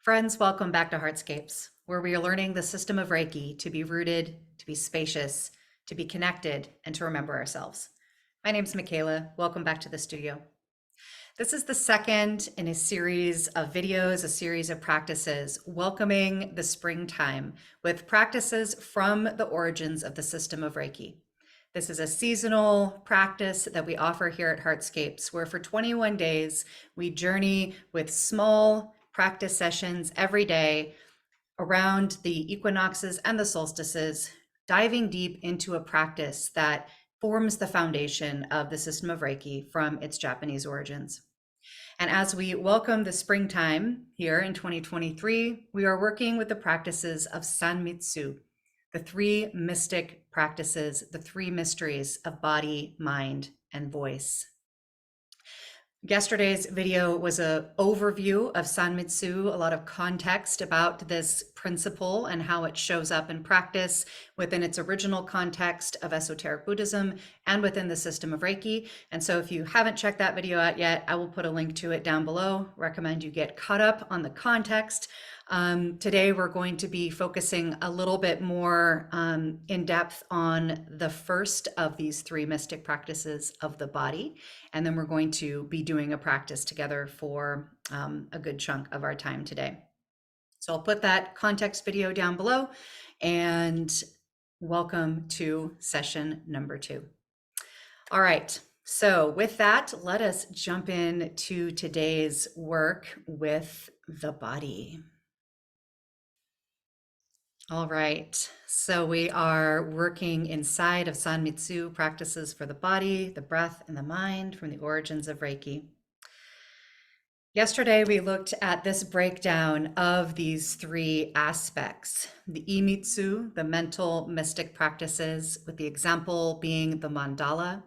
Friends, welcome back to Heartscapes, where we are learning the system of Reiki to be rooted, to be spacious, to be connected, and to remember ourselves. My name's Michaela. Welcome back to the studio. This is the second in a series of videos, a series of practices welcoming the springtime with practices from the origins of the system of Reiki. This is a seasonal practice that we offer here at Heartscapes, where for 21 days we journey with small practice sessions every day around the equinoxes and the solstices, diving deep into a practice that forms the foundation of the system of Reiki from its Japanese origins. And as we welcome the springtime here in 2023, we are working with the practices of Sanmitsu, the three mystic practices, the three mysteries of body, mind, and voice. Yesterday's video was an overview of Sanmitsu, a lot of context about this principle and how it shows up in practice within its original context of esoteric Buddhism and within the system of Reiki. And so if you haven't checked that video out yet, I will put a link to it down below. Recommend you get caught up on the context. Today, we're going to be focusing a little bit more in depth on the first of these three mystic practices of the body. And then we're going to be doing a practice together for a good chunk of our time today. So I'll put that context video down below, and welcome to session number 2. All right. So with that, let us jump into today's work with the body. All right, so we are working inside of Sanmitsu, practices for the body, the breath, and the mind from the origins of Reiki. Yesterday, we looked at this breakdown of these three aspects, the Imitsu, the mental mystic practices, with the example being the mandala,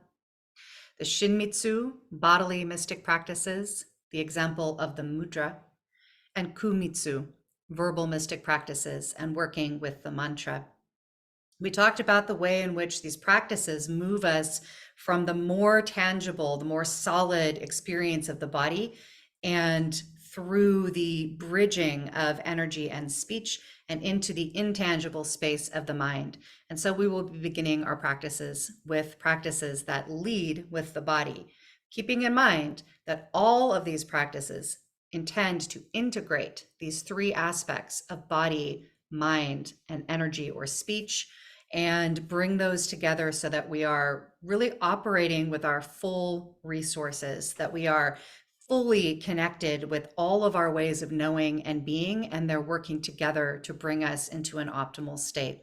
the Shinmitsu, bodily mystic practices, the example of the mudra, and Kumitsu, verbal mystic practices and working with the mantra. We talked about the way in which these practices move us from the more tangible, the more solid experience of the body and through the bridging of energy and speech and into the intangible space of the mind. And so we will be beginning our practices with practices that lead with the body, keeping in mind that all of these practices intend to integrate these three aspects of body, mind, and energy or speech, and bring those together so that we are really operating with our full resources, that we are fully connected with all of our ways of knowing and being, and they're working together to bring us into an optimal state.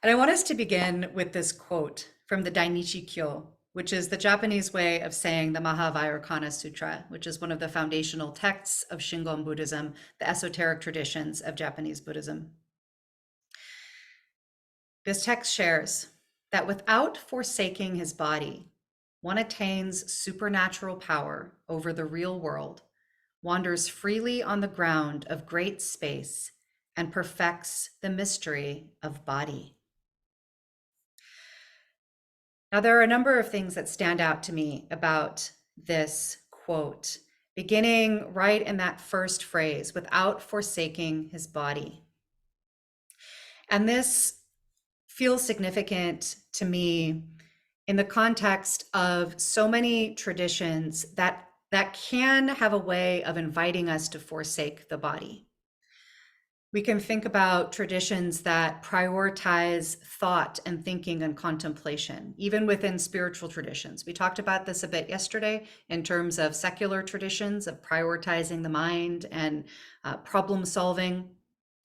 And I want us to begin with this quote from the Dainichi Kyo, which is the Japanese way of saying the Mahavajrayana Sutra, which is one of the foundational texts of Shingon Buddhism, the esoteric traditions of Japanese Buddhism. This text shares that without forsaking his body, one attains supernatural power over the real world, wanders freely on the ground of great space, and perfects the mystery of body. Now, there are a number of things that stand out to me about this quote, beginning right in that first phrase, without forsaking his body. And this feels significant to me in the context of so many traditions that can have a way of inviting us to forsake the body. We can think about traditions that prioritize thought and thinking and contemplation, even within spiritual traditions. We talked about this a bit yesterday in terms of secular traditions of prioritizing the mind and problem solving.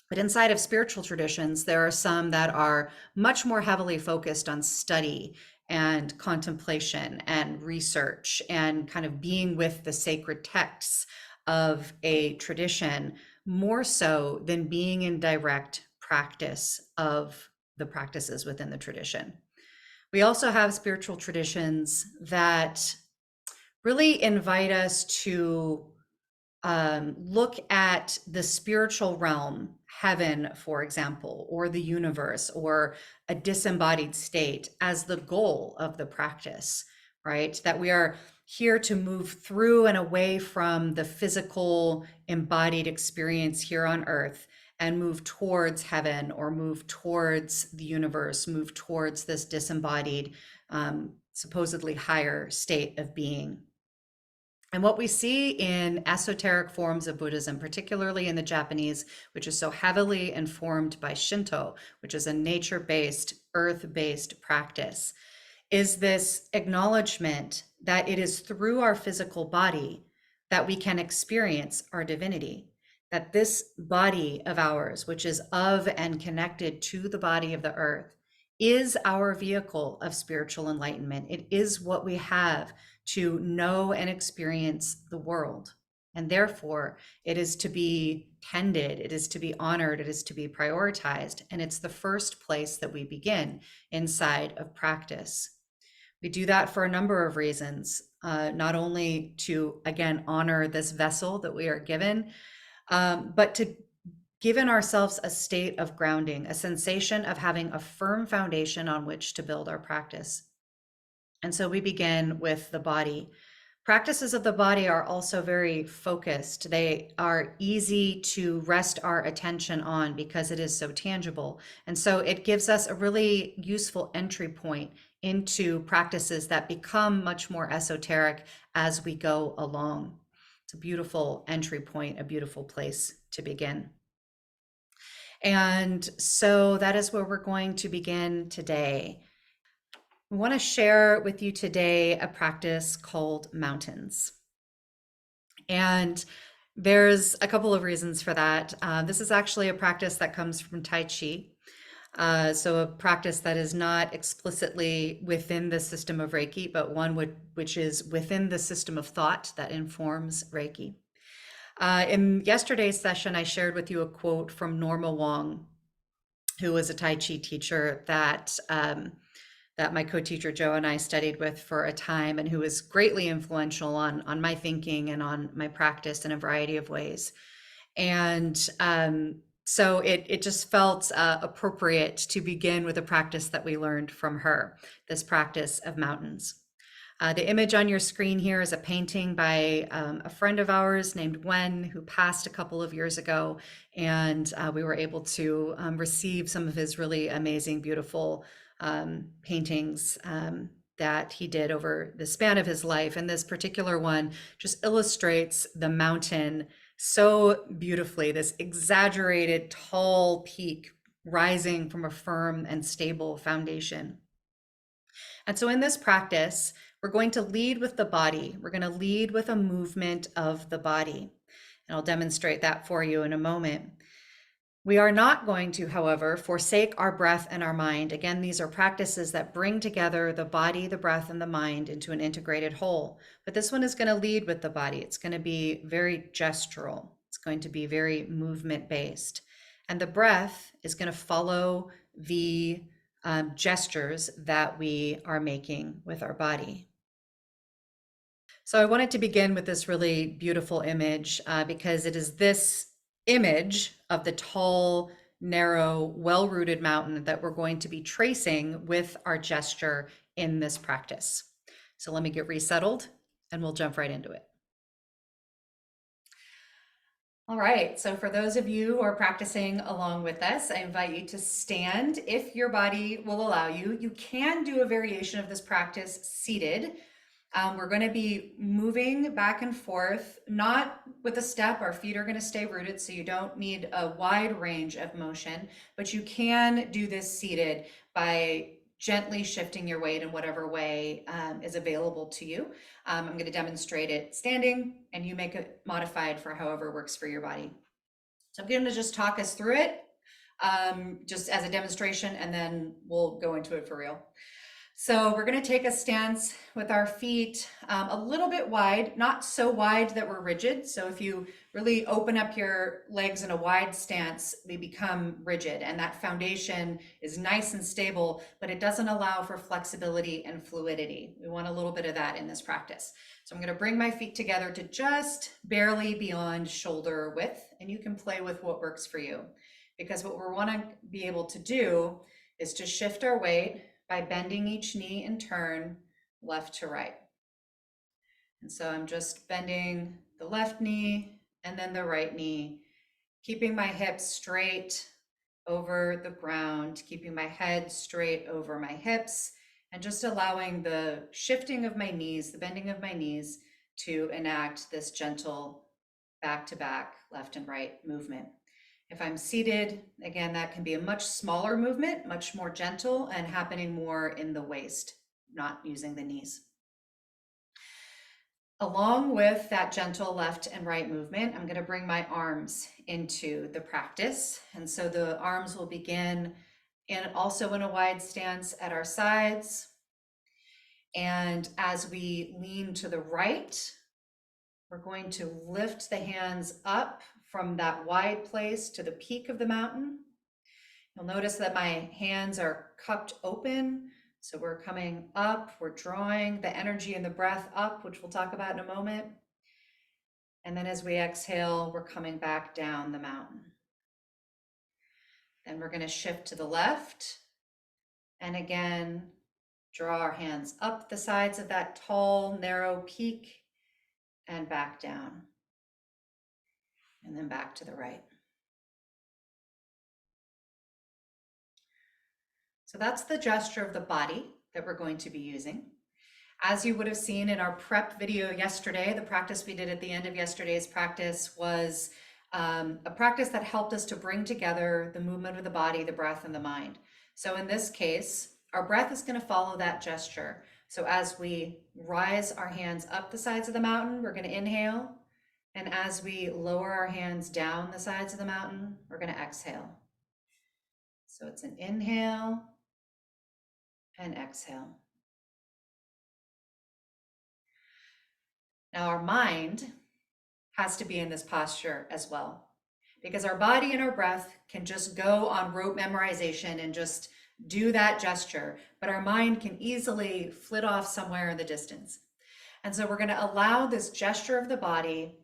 But inside of spiritual traditions, there are some that are much more heavily focused on study and contemplation and research and kind of being with the sacred texts of a tradition, more so than being in direct practice of the practices within the tradition. We also have spiritual traditions that really invite us to look at the spiritual realm, heaven, for example, or the universe, or a disembodied state as the goal of the practice, right? That we are here to move through and away from the physical embodied experience here on earth and move towards heaven or move towards the universe, move towards this disembodied, supposedly higher state of being. And what we see in esoteric forms of Buddhism, particularly in the Japanese, which is so heavily informed by Shinto, which is a nature-based, earth-based practice, is this acknowledgement that it is through our physical body that we can experience our divinity. That this body of ours, which is of and connected to the body of the earth, is our vehicle of spiritual enlightenment. It is what we have to know and experience the world. And therefore, it is to be tended, it is to be honored, it is to be prioritized. And it's the first place that we begin inside of practice. We do that for a number of reasons, not only to, again, honor this vessel that we are given, but to given ourselves a state of grounding, a sensation of having a firm foundation on which to build our practice. And so we begin with the body. Practices of the body are also very focused. They are easy to rest our attention on because it is so tangible. And so it gives us a really useful entry point into practices that become much more esoteric as we go along. It's a beautiful entry point, a beautiful place to begin. And so that is where we're going to begin today. We want to share with you today a practice called mountains. And there's a couple of reasons for that. This is actually a practice that comes from Tai Chi. So a practice that is not explicitly within the system of Reiki, but one which is within the system of thought that informs Reiki. In yesterday's session, I shared with you a quote from Norma Wong, who was a Tai Chi teacher that my co-teacher Joe and I studied with for a time, and who was greatly influential on my thinking and on my practice in a variety of ways. And so it just felt appropriate to begin with a practice that we learned from her, this practice of mountains. The image on your screen here is a painting by a friend of ours named Wen, who passed a couple of years ago, and we were able to receive some of his really amazing, beautiful paintings that he did over the span of his life. And this particular one just illustrates the mountain so beautifully, this exaggerated, tall peak rising from a firm and stable foundation. And so in this practice, we're going to lead with the body. We're going to lead with a movement of the body. And I'll demonstrate that for you in a moment. We are not going to, however, forsake our breath and our mind. Again, these are practices that bring together the body, the breath, and the mind into an integrated whole. But this one is going to lead with the body. It's going to be very gestural. It's going to be very movement-based. And the breath is going to follow the gestures that we are making with our body. So I wanted to begin with this really beautiful image because it is this image of the tall, narrow, well-rooted mountain that we're going to be tracing with our gesture in this practice. So let me get resettled and we'll jump right into it. All right, so for those of you who are practicing along with us, I invite you to stand if your body will allow you. You can do a variation of this practice seated. We're going to be moving back and forth, not with a step. Our feet are going to stay rooted, so you don't need a wide range of motion, but you can do this seated by gently shifting your weight in whatever way is available to you. I'm going to demonstrate it standing, and you make it modified for however works for your body. So I'm going to just talk us through it just as a demonstration, and then we'll go into it for real. So we're going to take a stance with our feet a little bit wide, not so wide that we're rigid. So if you really open up your legs in a wide stance, they become rigid, and that foundation is nice and stable, but it doesn't allow for flexibility and fluidity. We want a little bit of that in this practice. So I'm going to bring my feet together to just barely beyond shoulder width, and you can play with what works for you. Because what we want to be able to do is to shift our weight by bending each knee and turn left to right. And so I'm just bending the left knee and then the right knee, keeping my hips straight over the ground, keeping my head straight over my hips, and just allowing the shifting of my knees, the bending of my knees, to enact this gentle back to back, left and right movement. If I'm seated, again, that can be a much smaller movement, much more gentle, and happening more in the waist, not using the knees. Along with that gentle left and right movement, I'm going to bring my arms into the practice. And so the arms will begin also in a wide stance at our sides. And as we lean to the right, we're going to lift the hands up from that wide place to the peak of the mountain. You'll notice that my hands are cupped open. So we're coming up, we're drawing the energy and the breath up, which we'll talk about in a moment. And then as we exhale, we're coming back down the mountain. Then we're going to shift to the left. And again, draw our hands up the sides of that tall, narrow peak and back down. And then back to the right. So that's the gesture of the body that we're going to be using. As you would have seen in our prep video yesterday, the practice we did at the end of yesterday's practice was a practice that helped us to bring together the movement of the body, the breath, and the mind. So in this case, our breath is going to follow that gesture. So as we rise our hands up the sides of the mountain, we're going to inhale. And as we lower our hands down the sides of the mountain, we're going to exhale. So it's an inhale and exhale. Now our mind has to be in this posture as well, because our body and our breath can just go on rote memorization and just do that gesture, but our mind can easily flit off somewhere in the distance. And so we're going to allow this gesture of the body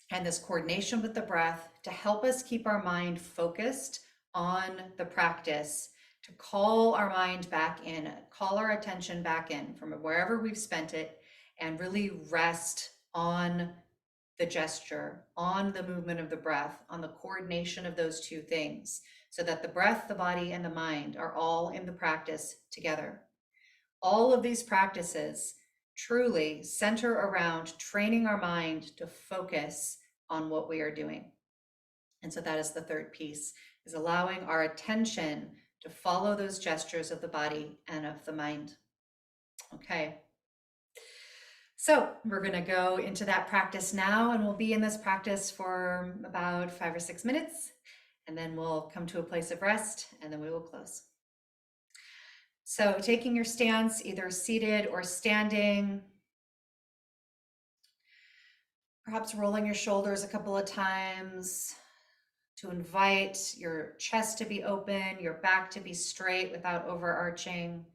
and this coordination with the breath to help us keep our mind focused on the practice, to call our mind back in, call our attention back in from wherever we've spent it, and really rest on the gesture, on the movement of the breath, on the coordination of those two things, so that the breath, the body, and the mind are all in the practice together. All of these practices truly center around training our mind to focus on what we are doing. And so that is the third piece, is allowing our attention to follow those gestures of the body and of the mind. Okay. So we're going to go into that practice now, and we'll be in this practice for about 5 or 6 minutes, and then we'll come to a place of rest, and then we will close. So taking your stance, either seated or standing, perhaps rolling your shoulders a couple of times to invite your chest to be open, your back to be straight without overarching,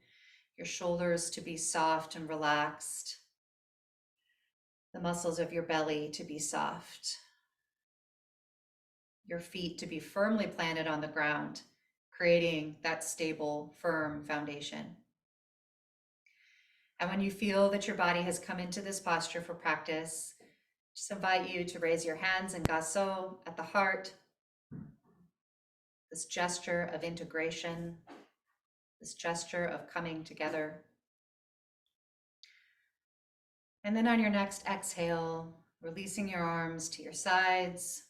your shoulders to be soft and relaxed, the muscles of your belly to be soft, your feet to be firmly planted on the ground, creating that stable, firm foundation. And when you feel that your body has come into this posture for practice, just invite you to raise your hands in gasso at the heart, this gesture of integration, this gesture of coming together. And then on your next exhale, releasing your arms to your sides,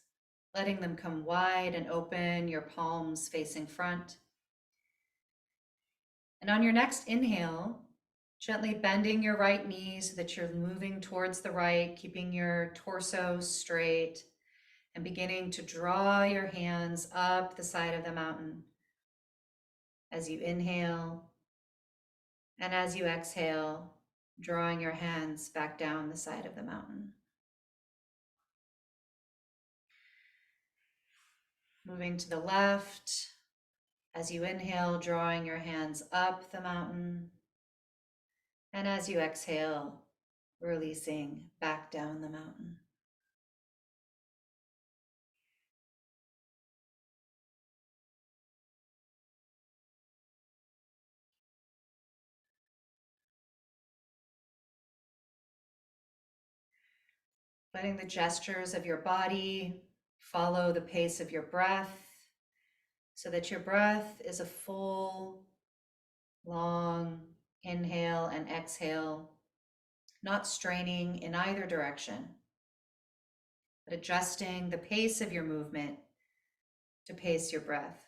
letting them come wide and open, your palms facing front. And on your next inhale, gently bending your right knee so that you're moving towards the right, keeping your torso straight, and beginning to draw your hands up the side of the mountain as you inhale, and as you exhale, drawing your hands back down the side of the mountain. Moving to the left, as you inhale, drawing your hands up the mountain, and as you exhale, releasing back down the mountain. Letting the gestures of your body follow the pace of your breath so that your breath is a full, long inhale and exhale, not straining in either direction, but adjusting the pace of your movement to pace your breath.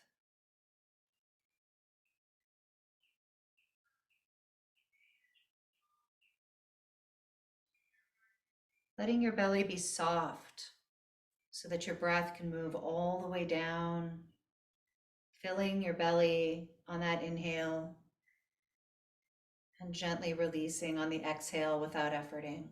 Letting your belly be soft so that your breath can move all the way down, filling your belly on that inhale and gently releasing on the exhale without efforting.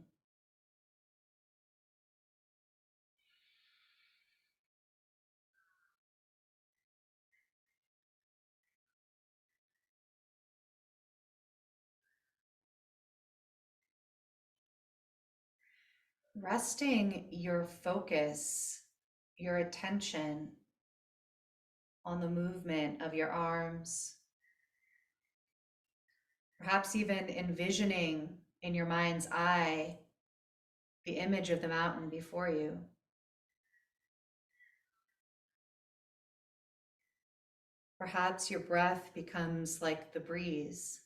Resting your focus, your attention on the movement of your arms, perhaps even envisioning in your mind's eye the image of the mountain before you. Perhaps your breath becomes like the breeze,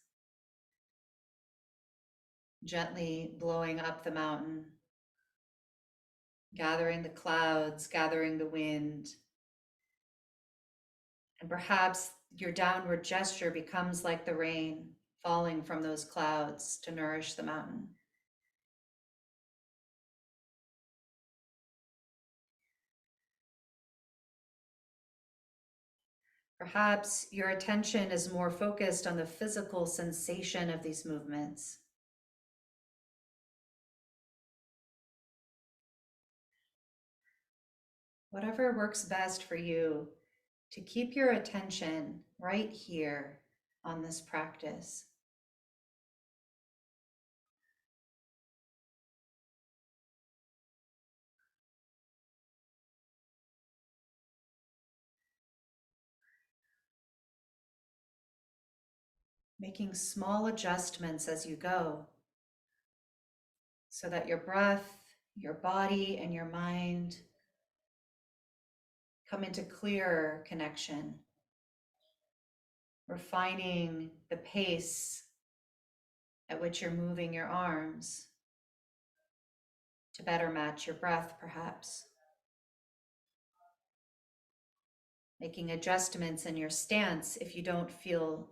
gently blowing up the mountain, gathering the clouds, gathering the wind. And perhaps your downward gesture becomes like the rain falling from those clouds to nourish the mountain. Perhaps your attention is more focused on the physical sensation of these movements. Whatever works best for you to keep your attention right here on this practice. Making small adjustments as you go so that your breath, your body, and your mind come into clearer connection, refining the pace at which you're moving your arms to better match your breath, perhaps. Making adjustments in your stance if you don't feel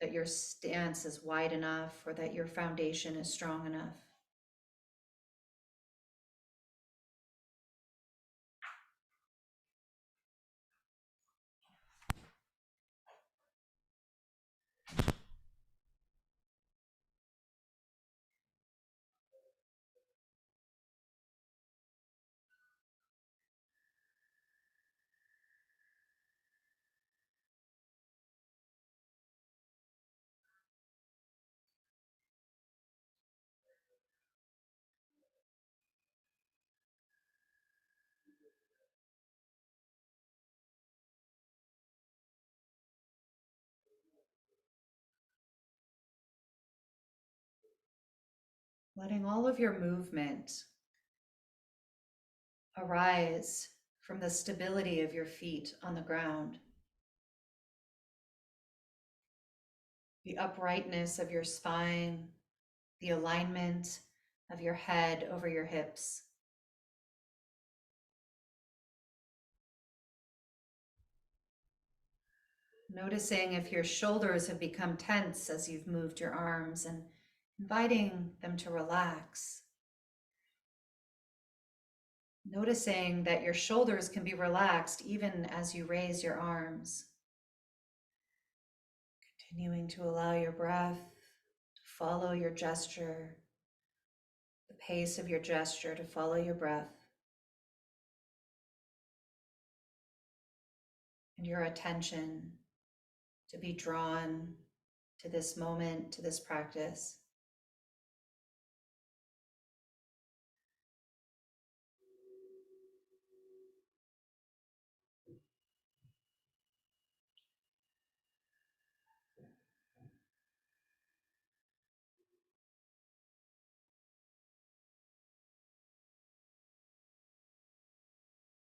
that your stance is wide enough or that your foundation is strong enough. Letting all of your movement arise from the stability of your feet on the ground, the uprightness of your spine, the alignment of your head over your hips. Noticing if your shoulders have become tense as you've moved your arms and inviting them to relax. Noticing that your shoulders can be relaxed even as you raise your arms. Continuing to allow your breath to follow your gesture, the pace of your gesture to follow your breath, and your attention to be drawn to this moment, to this practice.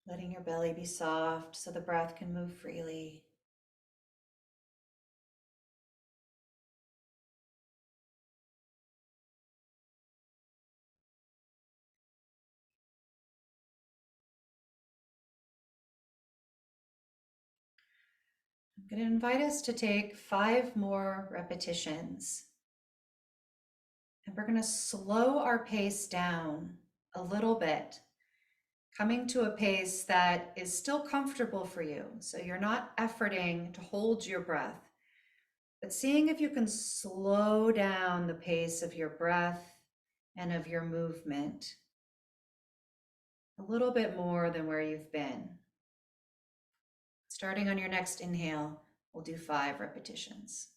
letting your belly be soft so the breath can move freely. I'm going to invite us to take 5 more repetitions. And we're going to slow our pace down a little bit, coming to a pace that is still comfortable for you. So you're not efforting to hold your breath, but seeing if you can slow down the pace of your breath and of your movement a little bit more than where you've been. Starting on your next inhale, we'll do 5 repetitions.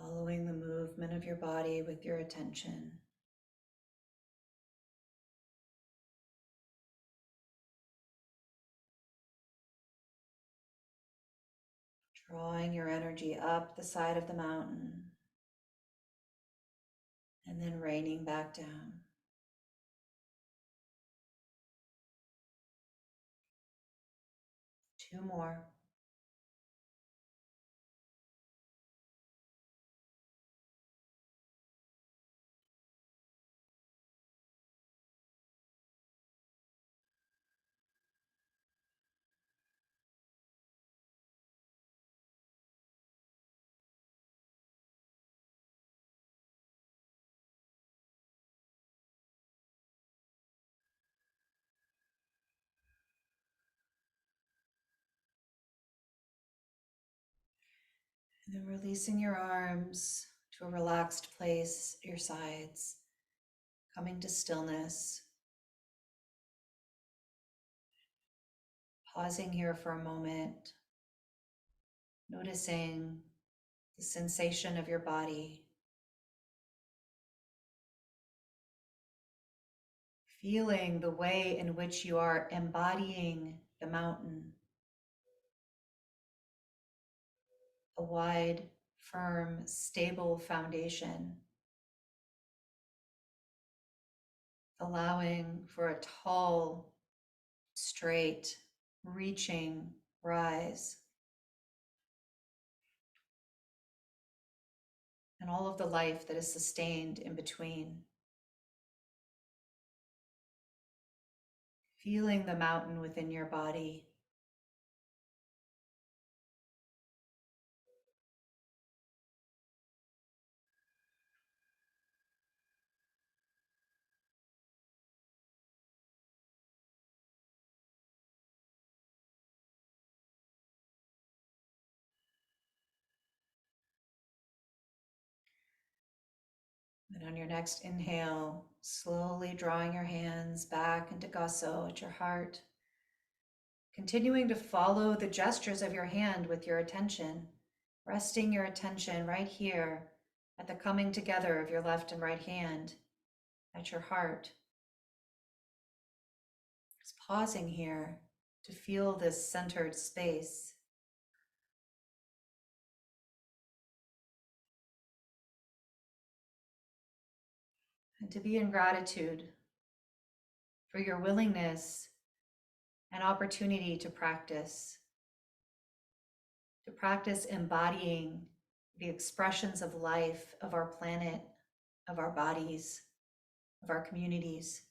Following the movement of your body with your attention. Drawing your energy up the side of the mountain and then raining back down. 2 more. And then releasing your arms to a relaxed place at your sides, coming to stillness. Pausing here for a moment, noticing the sensation of your body, feeling the way in which you are embodying the mountain, a wide, firm, stable foundation, allowing for a tall, straight, reaching rise, and all of the life that is sustained in between. Feeling the mountain within your body. And on your next inhale, slowly drawing your hands back into Gasso at your heart, continuing to follow the gestures of your hand with your attention, resting your attention right here at the coming together of your left and right hand at your heart. Just pausing here to feel this centered space. And to be in gratitude for your willingness and opportunity to practice embodying the expressions of life of our planet, of our bodies, of our communities.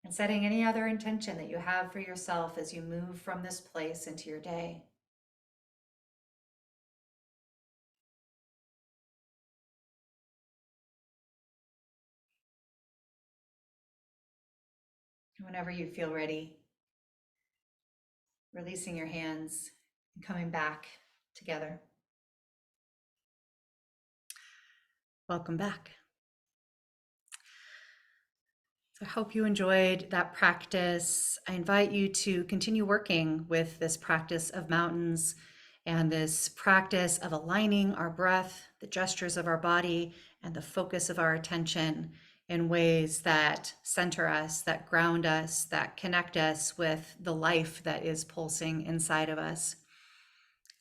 And setting any other intention that you have for yourself as you move from this place into your day. Whenever you feel ready, releasing your hands and coming back together. Welcome back. So I hope you enjoyed that practice. I invite you to continue working with this practice of mountains and this practice of aligning our breath, the gestures of our body, and the focus of our attention in ways that center us, that ground us, that connect us with the life that is pulsing inside of us.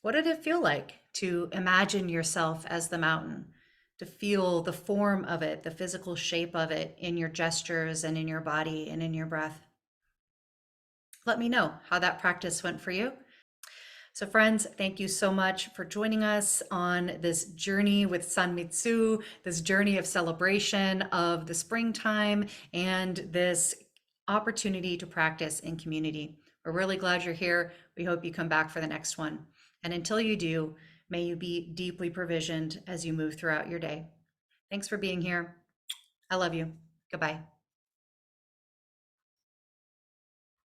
What did it feel like to imagine yourself as the mountain, to feel the form of it, the physical shape of it in your gestures and in your body and in your breath? Let me know how that practice went for you. So, friends, thank you so much for joining us on this journey with Sanmitsu, this journey of celebration of the springtime and this opportunity to practice in community. We're really glad you're here. We hope you come back for the next one. And until you do, may you be deeply provisioned as you move throughout your day. Thanks for being here. I love you. Goodbye.